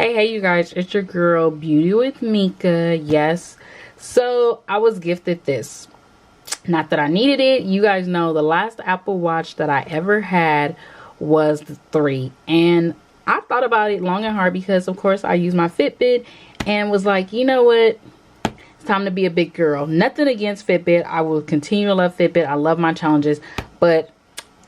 Hey you guys, it's your girl Beauty with Mika. Yes, so I was gifted this. Not that I needed it. You guys know the last Apple Watch that I ever had was the 3, and I thought about it long and hard because of course I use my Fitbit and was like, you know what, it's time to be a big girl. Nothing against Fitbit, I will continue to love Fitbit. I love my challenges, but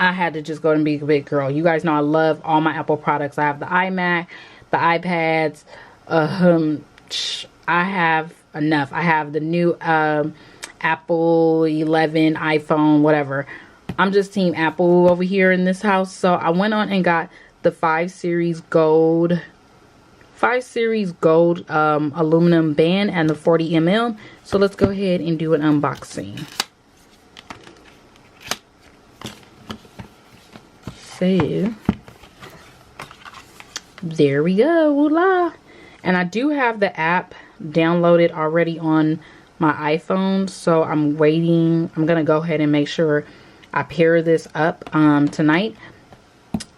I had to just go and be a big girl. You guys know I love all my Apple products. I have the iMac, the iPads, I have enough. I have the new Apple 11, iPhone, whatever. I'm just team Apple over here in this house. So I went on and got the 5 Series Gold aluminum band and the 40 ml. So let's go ahead and do an unboxing. So there we go. Voila. And I do have the app downloaded already on my iPhone, so I'm waiting. I'm gonna go ahead and make sure I pair this up tonight.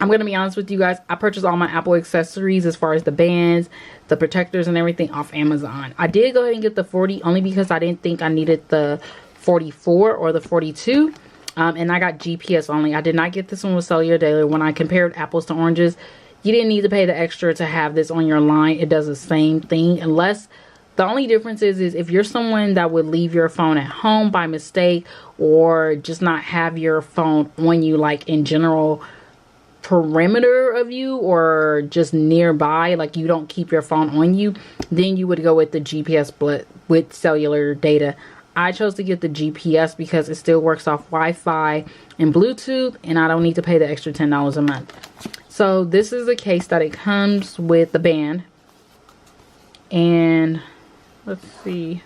I'm gonna be honest with you guys, I purchased all my Apple accessories as far as the bands, the protectors and everything off Amazon. I did go ahead and get the 40 only because I didn't think I needed the 44 or the 42. And I got GPS only. I did not get this one with cellular data. When I compared apples to oranges, you didn't need to pay the extra to have this on your line. It does the same thing, unless the only difference is if you're someone that would leave your phone at home by mistake, or just not have your phone on you, like in general perimeter of you, or just nearby, like you don't keep your phone on you, then you would go with the GPS split with cellular data. I chose to get the GPS because it still works off Wi-Fi and Bluetooth, and I don't need to pay the extra $10 a month. So this is the case that it comes with the band. And let's see.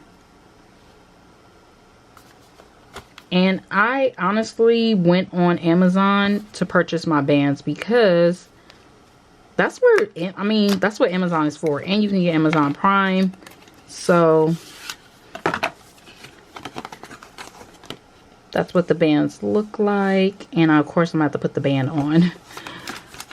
And I honestly went on Amazon to purchase my bands because that's where, I mean, that's what Amazon is for. And you can get Amazon Prime. So that's what the bands look like. And of course I'm going to have to put the band on.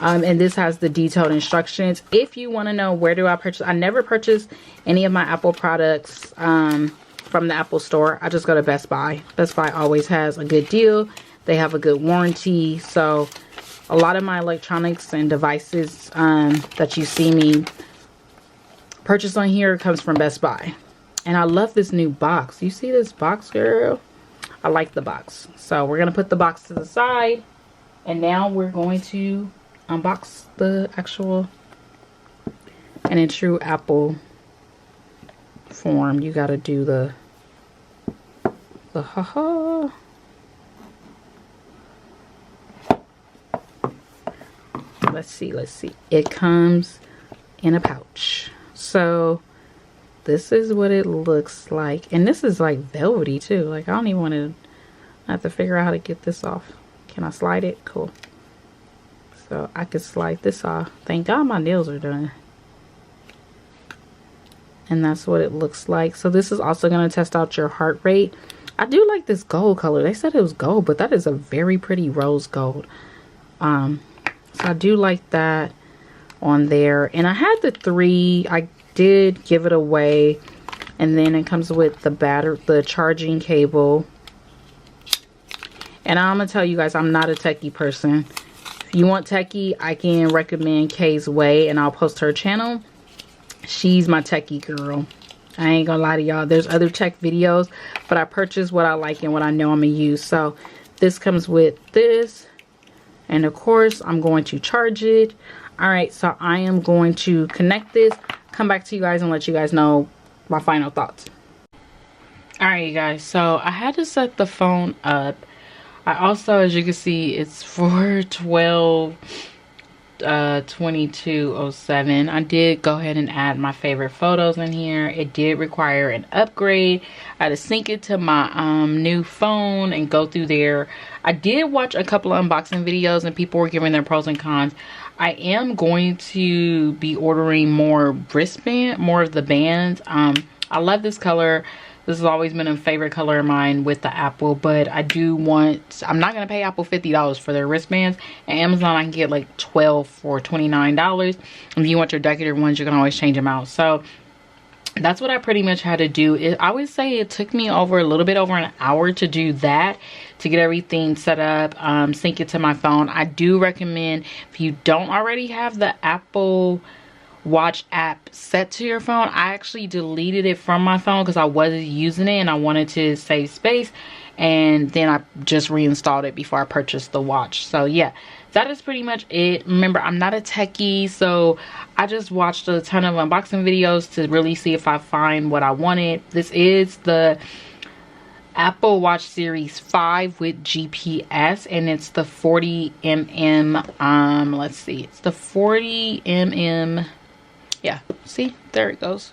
And this has the detailed instructions. If you want to know where do I purchase, I never purchase any of my Apple products from the Apple store. I just go to Best Buy. Best Buy always has a good deal. They have a good warranty. So a lot of my electronics and devices that you see me purchase on here comes from Best Buy. And I love this new box. You see this box, girl? I like the box. So we're going to put the box to the side. And now we're going to unbox the actual, and in true Apple form, you got to do the haha. Let's see. It comes in a pouch. So this is what it looks like, and this is like velvety too. Like I don't even want to, I have to figure out how to get this off. Can I slide it? Cool. So I can slide this off. Thank God my nails are done. And that's what it looks like. So this is also going to test out your heart rate. I do like this gold color. They said it was gold, but that is a very pretty rose gold. So I do like that on there. And I had the 3. I did give it away. And then it comes with the charging cable. And I'm going to tell you guys, I'm not a techie person. If you want techie, I can recommend Kay's Way, and I'll post her channel. She's my techie girl. I ain't gonna lie to y'all. There's other tech videos, but I purchase what I like and what I know I'm gonna use. So this comes with this, and of course I'm going to charge it. Alright, so I am going to connect this, come back to you guys and let you guys know my final thoughts. Alright you guys, so I had to set the phone up. I also, as you can see, it's for 2207. I did go ahead and add my favorite photos in here. It did require an upgrade. I had to sync it to my new phone and go through there. I did watch a couple of unboxing videos and people were giving their pros and cons. I am going to be ordering more wristband, more of the bands. I love this color. This has always been a favorite color of mine with the Apple, but I do want, I'm not going to pay Apple $50 for their wristbands. At Amazon, I can get like 12 for $29. If you want your decorative ones, you can always change them out. So that's what I pretty much had to do. I would say it took me a little bit over an hour to do that, to get everything set up, sync it to my phone. I do recommend, if you don't already have the Apple Watch app set to your phone, I actually deleted it from my phone because I wasn't using it and I wanted to save space, and then I just reinstalled it before I purchased the watch. So yeah, that is pretty much it. Remember, I'm not a techie, so I just watched a ton of unboxing videos to really see if I find what I wanted. This is the Apple Watch Series 5 with GPS, and it's the 40mm, let's see, it's the 40mm. Yeah, see, there it goes.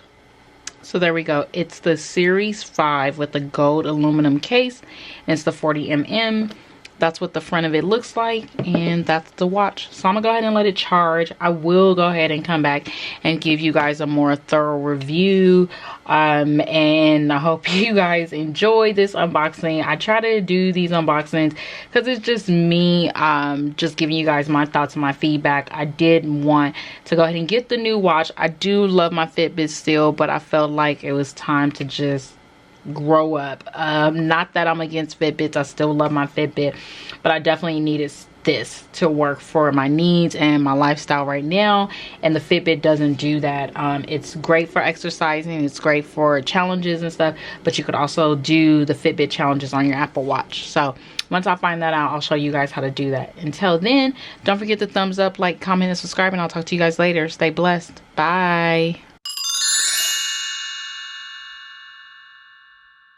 So there we go. It's the Series 5 with the gold aluminum case, and it's the 40mm. That's what the front of it looks like, and that's the watch. So I'm gonna go ahead and let it charge. I will go ahead and come back and give you guys a more thorough review, and I hope you guys enjoy this unboxing. I try to do these unboxings because it's just me just giving you guys my thoughts and my feedback. I did want to go ahead and get the new watch. I do love my Fitbit still, but I felt like it was time to just grow up. Not that I'm against Fitbits, I still love my Fitbit, but I definitely needed this to work for my needs and my lifestyle right now, and the Fitbit doesn't do that. It's great for exercising, it's great for challenges and stuff, but you could also do the Fitbit challenges on your Apple Watch. So once I find that out, I'll show you guys how to do that. Until then, don't forget to thumbs up, like, comment, and subscribe, and I'll talk to you guys later. Stay blessed. Bye.